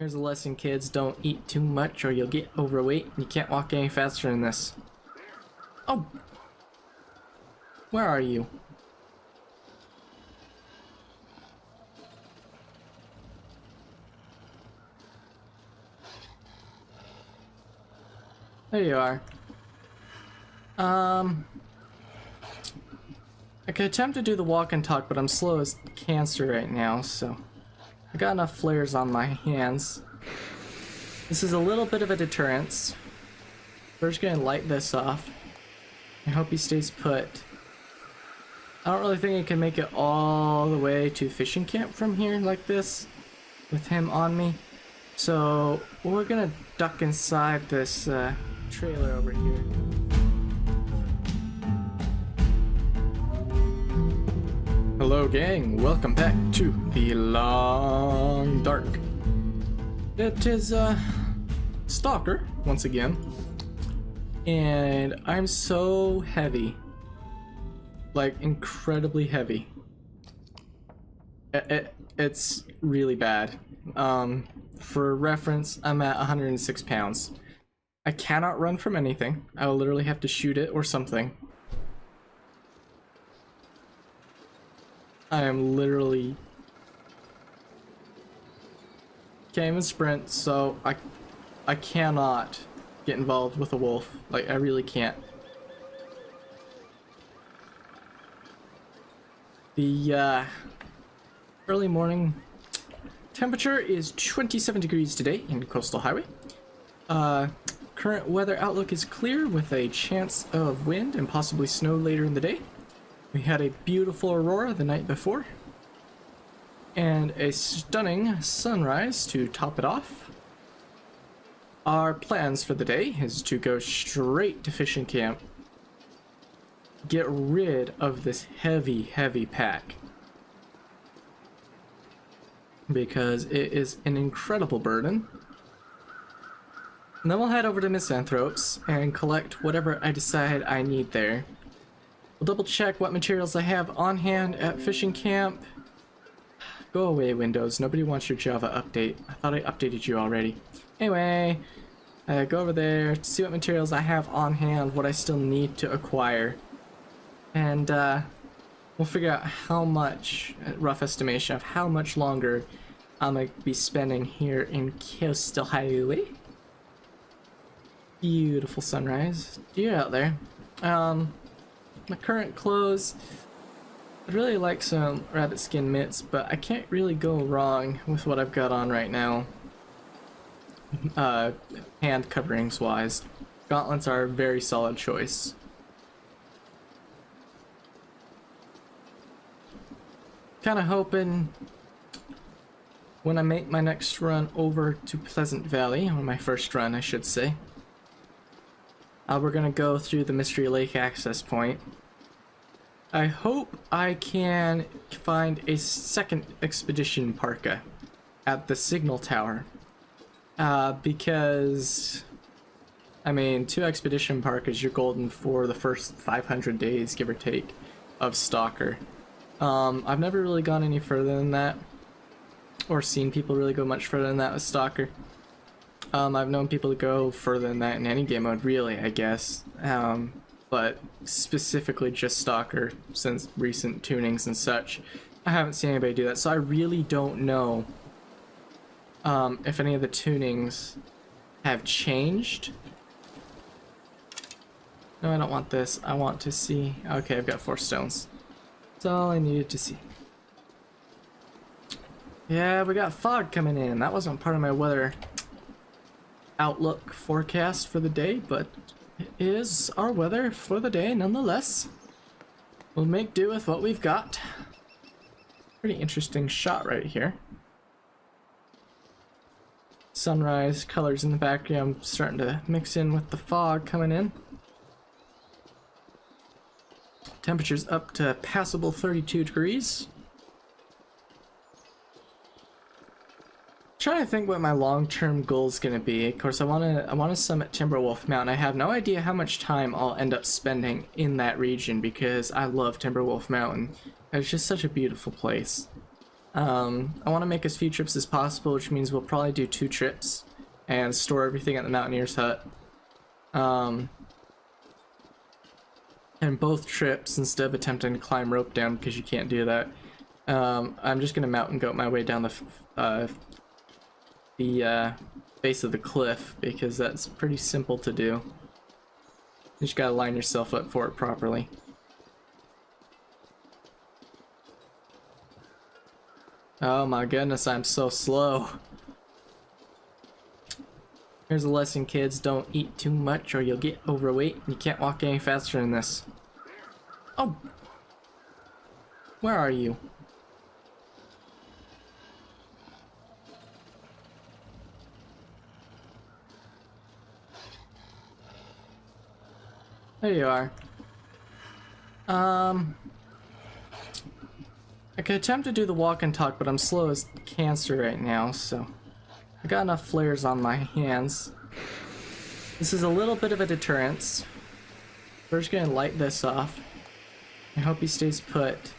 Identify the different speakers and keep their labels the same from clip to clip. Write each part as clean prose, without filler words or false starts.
Speaker 1: Here's a lesson, kids. Don't eat too much or you'll get overweight. You can't walk any faster than this. Oh! Where are you? There you are. I could attempt to do the walk and talk, but I'm slow as cancer right now, so I got enough flares on my hands. This is a little bit of a deterrence. We're just gonna light this off. I hope he stays put. I don't really think I can make it all the way to fishing camp from here like this with him on me. So we're gonna duck inside this trailer over here. Hello gang, welcome back to the Long Dark. It is Stalker once again, and I'm so heavy, like incredibly heavy. It's really bad. For reference, I'm at 106 pounds. I cannot run from anything. I will literally have to shoot it or something. I am literally can't even sprint, so I cannot get involved with a wolf. Like, I really can't. The early morning temperature is 27 degrees today in Coastal Highway. Current weather outlook is clear with a chance of wind and possibly snow later in the day. We had a beautiful aurora the night before, and a stunning sunrise to top it off. Our plans for the day is to go straight to fishing camp, get rid of this heavy pack, because it is an incredible burden. And then we'll head over to Misanthropes and collect whatever I decide I need there. We'll double check what materials I have on hand at fishing camp. Go away, Windows. Nobody wants your Java update. I thought I updated you already. Anyway, go over there, see what materials I have on hand, what I still need to acquire. And we'll figure out how much, rough estimation of how much longer I'm going to be spending here in Coastal Highway. Beautiful sunrise. Deer out there. My current clothes, I'd really like some rabbit skin mitts, but I can't really go wrong with what I've got on right now. Hand coverings wise. Gauntlets are a very solid choice. Kind of hoping when I make my next run over to Pleasant Valley, or my first run I should say, we're gonna go through the Mystery Lake access point. I hope I can find a second expedition parka at the signal tower, because I mean, 2 expedition parkas, you're golden for the first 500 days, give or take, of Stalker. I've never really gone any further than that, or seen people really go much further than that with Stalker. I've known people to go further than that in any game mode, really, I guess. But specifically just Stalker, since recent tunings and such, I haven't seen anybody do that. So I really don't know if any of the tunings have changed. No, I don't want this. I want to see. Okay, I've got 4 stones. That's all I needed to see. Yeah, we got fog coming in. That wasn't part of my weather outlook forecast for the day, but it is our weather for the day nonetheless. We'll make do with what we've got. Pretty interesting shot right here. Sunrise colors in the background starting to mix in with the fog coming in. Temperature's up to passable 32 degrees. Trying to think what my long-term goal is going to be. Of course, I want to summit Timberwolf Mountain. I have no idea how much time I'll end up spending in that region because I love Timberwolf Mountain. It's just such a beautiful place. I want to make as few trips as possible, which means we'll probably do 2 trips and store everything at the Mountaineer's hut. And both trips, instead of attempting to climb rope down because you can't do that, I'm just gonna mountain goat my way down the base of the cliff because that's pretty simple to do. You just gotta line yourself up for it properly. Oh my goodness, I'm so slow. Here's a lesson, kids. Don't eat too much or you'll get overweight. You can't walk any faster than this. Oh! Where are you? There you are. I could attempt to do the walk and talk, but I'm slow as cancer right now, so I got enough flares on my hands. This is a little bit of a deterrence. We're just gonna light this off. I hope he stays put.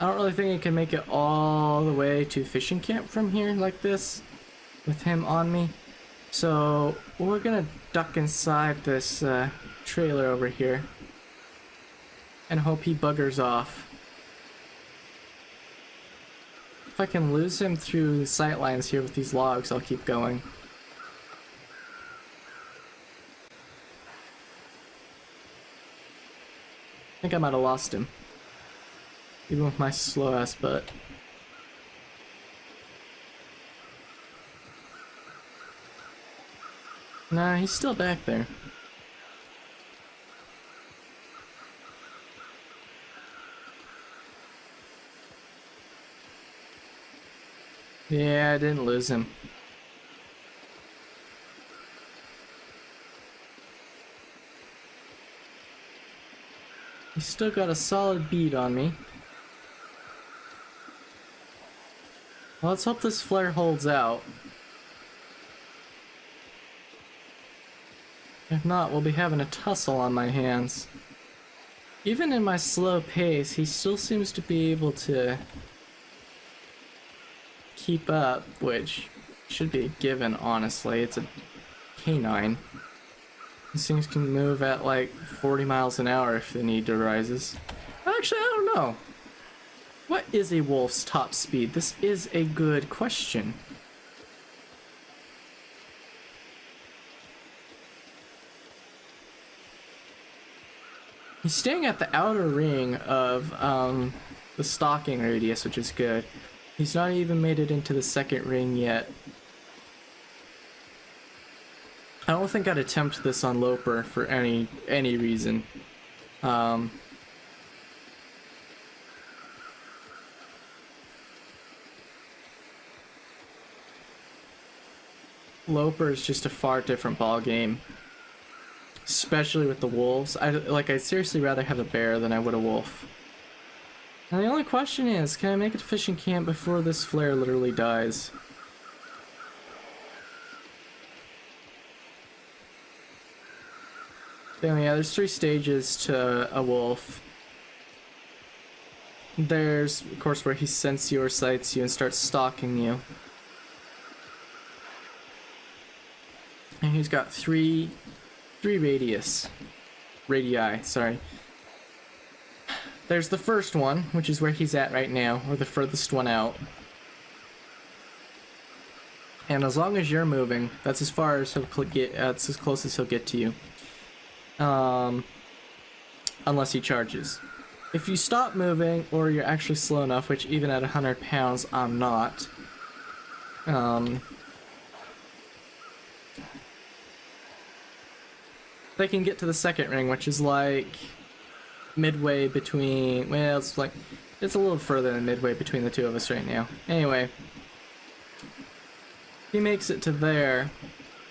Speaker 1: I don't really think I can make it all the way to fishing camp from here like this, with him on me. So we're gonna duck inside this trailer over here and hope he buggers off. If I can lose him through the sight lines here with these logs, I'll keep going. I think I might have lost him, even with my slow ass butt. Nah, he's still back there. Yeah, I didn't lose him. He's still got a solid bead on me. Well, let's hope this flare holds out. If not, we'll be having a tussle on my hands. Even in my slow pace, he still seems to be able to keep up, which should be a given, honestly. It's a canine. These things can move at like 40 miles an hour if the need arises. Actually, I don't know. What is a wolf's top speed? This is a good question. He's staying at the outer ring of the stalking radius, which is good. He's not even made it into the second ring yet. I don't think I'd attempt this on Loper for any reason. Loper is just a far different ball game, especially with the wolves. I'd seriously rather have a bear than I would a wolf. And the only question is, can I make it to fishing camp before this flare literally dies? Anyway, yeah, there's 3 stages to a wolf. There's, of course, where he senses you or sights you and starts stalking you. And he's got three radii, sorry. There's the first one, which is where he's at right now, or the furthest one out. And as long as you're moving, that's as far as he'll get. That's as close as he'll get to you. Unless he charges. If you stop moving, or you're actually slow enough, which even at 100 pounds, I'm not. They can get to the second ring, which is like midway between, well, it's a little further than midway between the two of us right now. Anyway, if he makes it to there,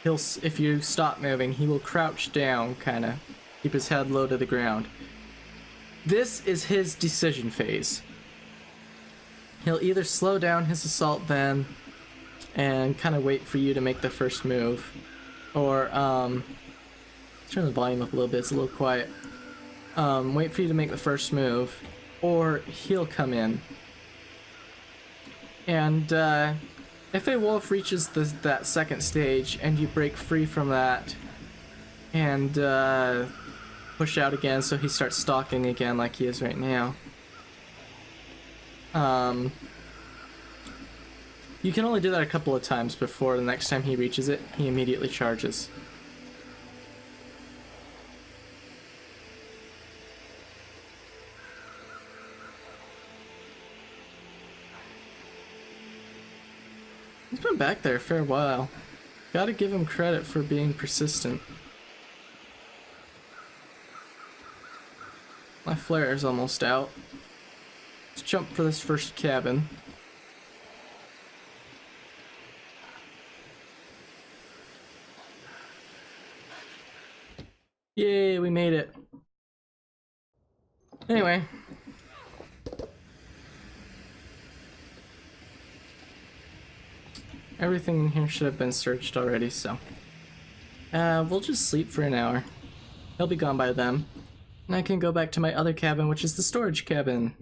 Speaker 1: if you stop moving, he will crouch down, kind of keep his head low to the ground. This is his decision phase. He'll either slow down his assault then and kind of wait for you to make the first move, or turn the volume up a little bit, it's a little quiet. Wait for you to make the first move, or he'll come in And if a wolf reaches that second stage and you break free from that and push out again so he starts stalking again like he is right now, you can only do that a couple of times before the next time he reaches it, he immediately charges. He's been back there a fair while. Gotta give him credit for being persistent. My flare is almost out. Let's jump for this first cabin. Yay, we made it. Anyway. Everything in here should have been searched already, so. We'll just sleep for an hour. He'll be gone by then. And I can go back to my other cabin, which is the storage cabin.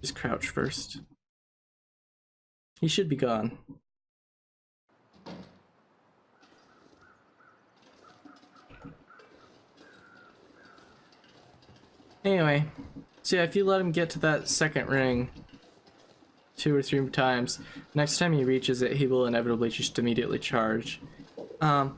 Speaker 1: Just crouch first. He should be gone. Anyway, so yeah, if you let him get to that second ring 2 or 3 times, next time he reaches it, he will inevitably just immediately charge. And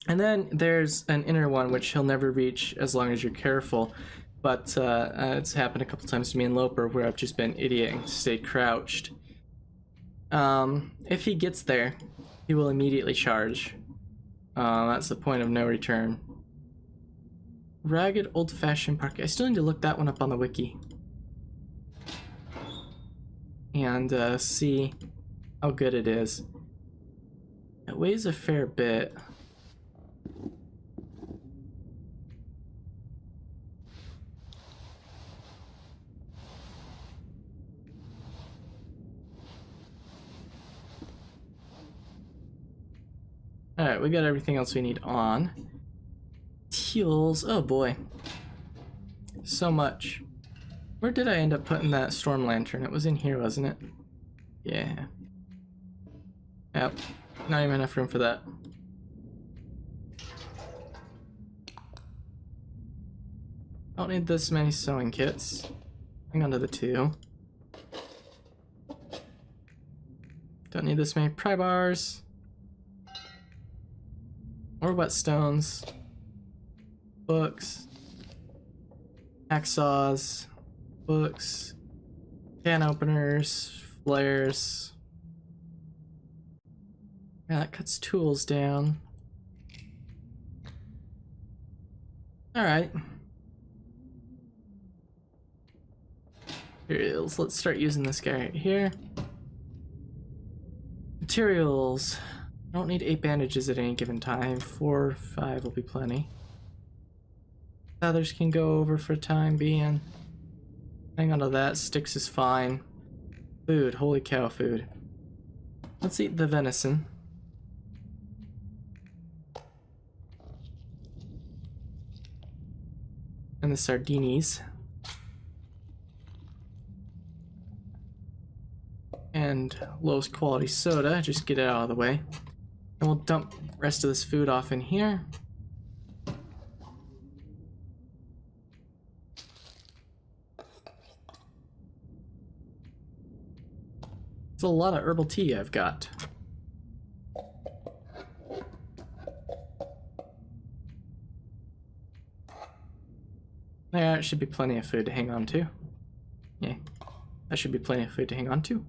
Speaker 1: then there's an inner one which he'll never reach as long as you're careful, but it's happened a couple times to me in Loper where I've just been idiot and stayed crouched. If he gets there, he will immediately charge. That's the point of no return. Ragged old-fashioned park. I still need to look that one up on the wiki. And see how good it is. It weighs a fair bit. Alright, we got everything else we need on. Teals, oh boy. So much. Where did I end up putting that storm lantern? It was in here, wasn't it? Yeah. Yep, not even enough room for that. Don't need this many sewing kits. Hang on to the 2. Don't need this many pry bars. More whetstones. Books. Hacksaws. Books. Can openers. Flares. Yeah, that cuts tools down. Alright. Materials. Let's start using this guy right here. Materials. I don't need 8 bandages at any given time. 4 or 5 will be plenty. Feathers can go over for time being. Hang on to that. Sticks is fine. Food. Holy cow, food. Let's eat the venison. And the sardinis. And lowest quality soda. Just get it out of the way. And we'll dump the rest of this food off in here. It's a lot of herbal tea I've got. There should be plenty of food to hang on to. Yeah, that should be plenty of food to hang on to.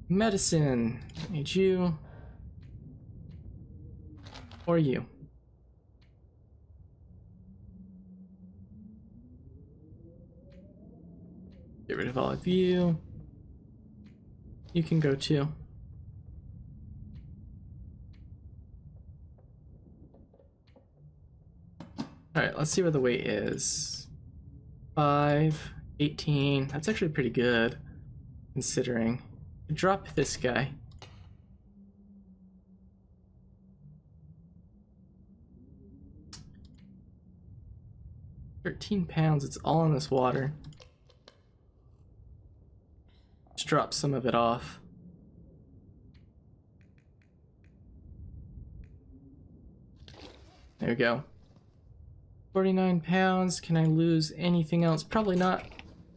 Speaker 1: Medicine. Need you. Or you. Get rid of all of you. You can go too. Alright, let's see where the weight is. 5, 18. That's actually pretty good, considering. Drop this guy. 13 pounds, it's all in this water. Let's drop some of it off. There we go. 49 pounds, can I lose anything else? Probably not.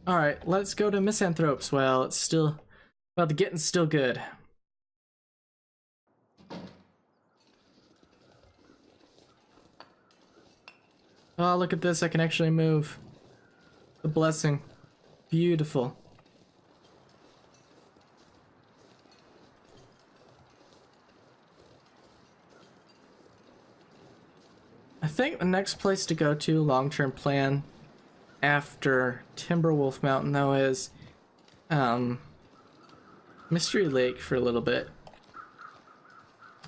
Speaker 1: Alright, let's go to misanthropes. Well, it's still, well, the getting's still good. Oh, look at this, I can actually move. The blessing. Beautiful. I think the next place to go to, long-term plan, after Timberwolf Mountain, though, is Mystery Lake for a little bit.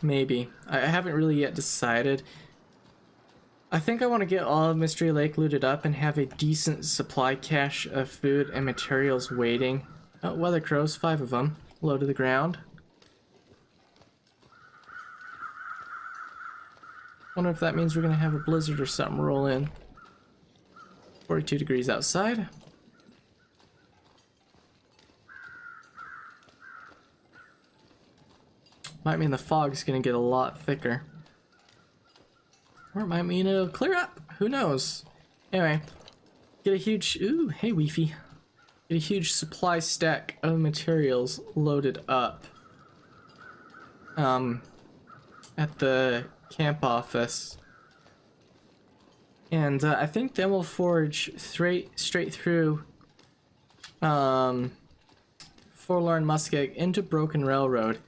Speaker 1: Maybe. I haven't really yet decided. I think I want to get all of Mystery Lake looted up and have a decent supply cache of food and materials waiting. Oh, weather crows, 5 of them, low to the ground. Wonder if that means we're gonna have a blizzard or something roll in. 42 degrees outside. Might mean the fog's gonna get a lot thicker. Or it might mean it'll clear up. Who knows? Anyway, get a huge... Ooh, hey Weefy. Get a huge supply stack of materials loaded up. At the camp office. And I think then we'll forge straight through Forlorn Muskeg into Broken Railroad.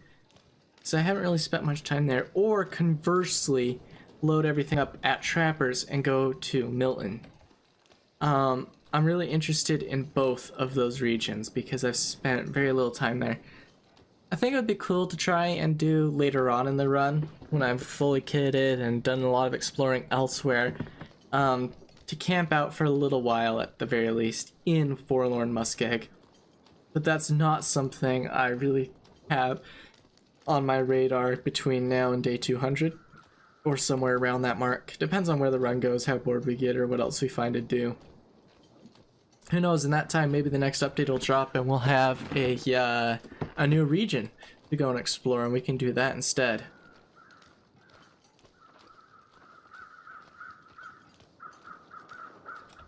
Speaker 1: So I haven't really spent much time there. Or conversely, load everything up at Trappers and go to Milton. I'm really interested in both of those regions because I've spent very little time there. I think it would be cool to try and do later on in the run, when I'm fully kitted and done a lot of exploring elsewhere, to camp out for a little while at the very least in Forlorn Muskeg. But that's not something I really have on my radar between now and day 200, or somewhere around that mark. Depends on where the run goes, how bored we get, or what else we find to do. Who knows, in that time maybe the next update will drop and we'll have a new region to go and explore, and we can do that instead.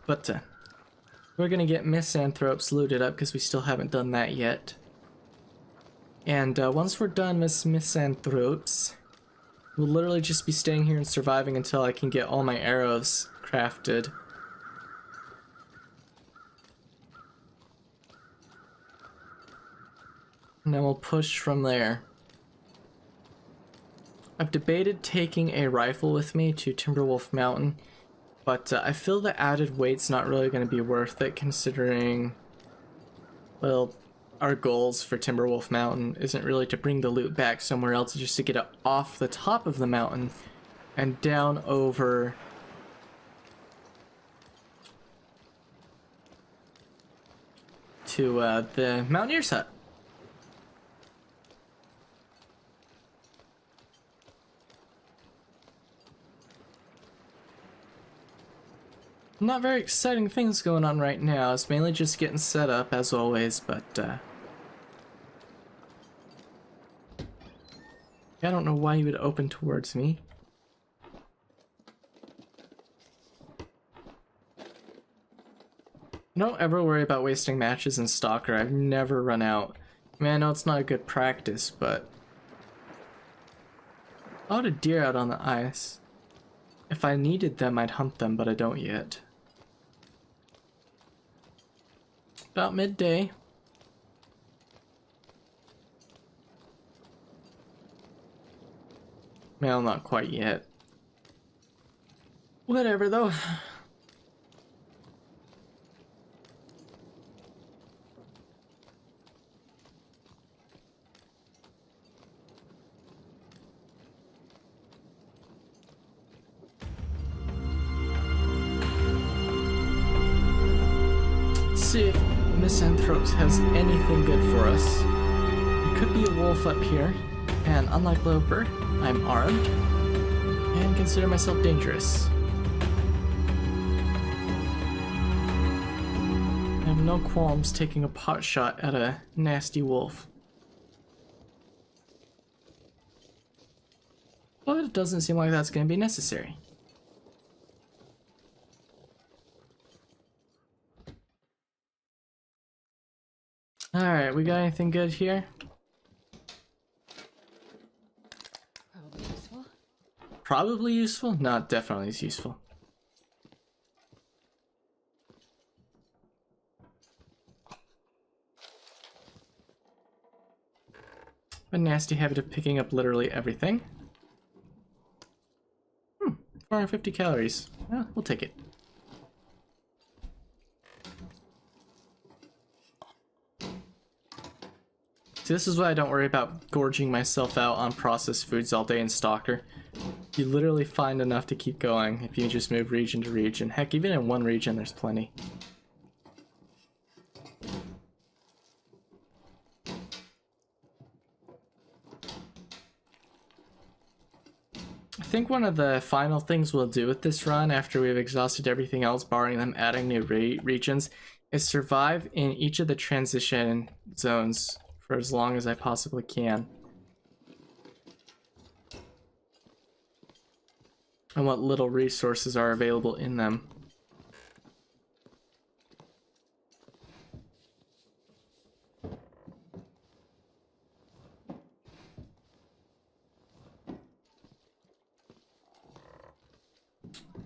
Speaker 1: But we're gonna get misanthropes looted up because we still haven't done that yet. And once we're done with misanthropes, we'll literally just be staying here and surviving until I can get all my arrows crafted. And then we'll push from there. I've debated taking a rifle with me to Timberwolf Mountain, but I feel the added weight's not really going to be worth it considering, well, our goals for Timberwolf Mountain isn't really to bring the loot back somewhere else, just to get it off the top of the mountain and down over to the Mountaineer's Hut. Not very exciting things going on right now. It's mainly just getting set up as always, but I don't know why you would open towards me. Don't ever worry about wasting matches in Stalker. I've never run out. I mean, I know it's not a good practice, but a lot of deer out on the ice. If I needed them, I'd hunt them, but I don't yet. About midday. Well, not quite yet. Whatever, though. See if Misanthropes has anything good for us. It could be a wolf up here, and unlike Lovebird, I'm armed and consider myself dangerous. no qualms taking a pot shot at a nasty wolf. But it doesn't seem like that's going to be necessary. Alright, we got anything good here?
Speaker 2: Probably useful.
Speaker 1: Probably useful? No, definitely is useful. A nasty habit of picking up literally everything. 450 calories. Well, we'll take it. See, this is why I don't worry about gorging myself out on processed foods all day in Stalker. You literally find enough to keep going if you just move region to region. Heck, even in one region there's plenty. I think one of the final things we'll do with this run after we've exhausted everything else, barring them adding new regions, is survive in each of the transition zones for as long as I possibly can. And what little resources are available in them.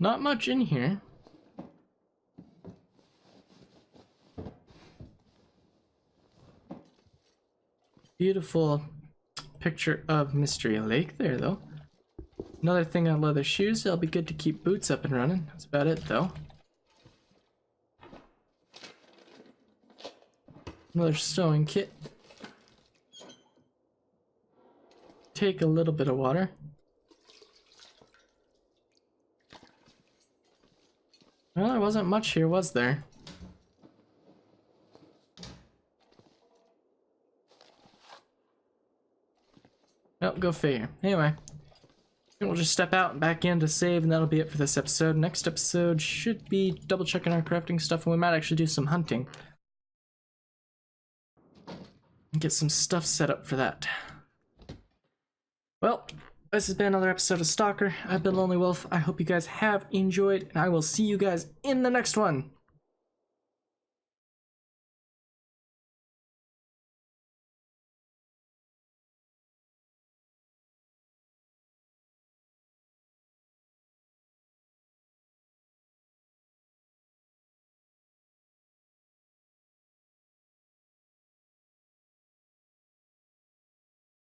Speaker 1: Not much in here. Beautiful picture of Mystery Lake there, though. Another thing on leather shoes. It'll be good to keep boots up and running. That's about it, though. Another sewing kit. Take a little bit of water. Well, there wasn't much here, was there? Nope, go figure. Anyway, we'll just step out and back in to save, and that'll be it for this episode. Next episode should be double checking our crafting stuff, and we might actually do some hunting. And get some stuff set up for that. Well, this has been another episode of Stalker. I've been Lonelywolf. I hope you guys have enjoyed, and I will see you guys in the next one.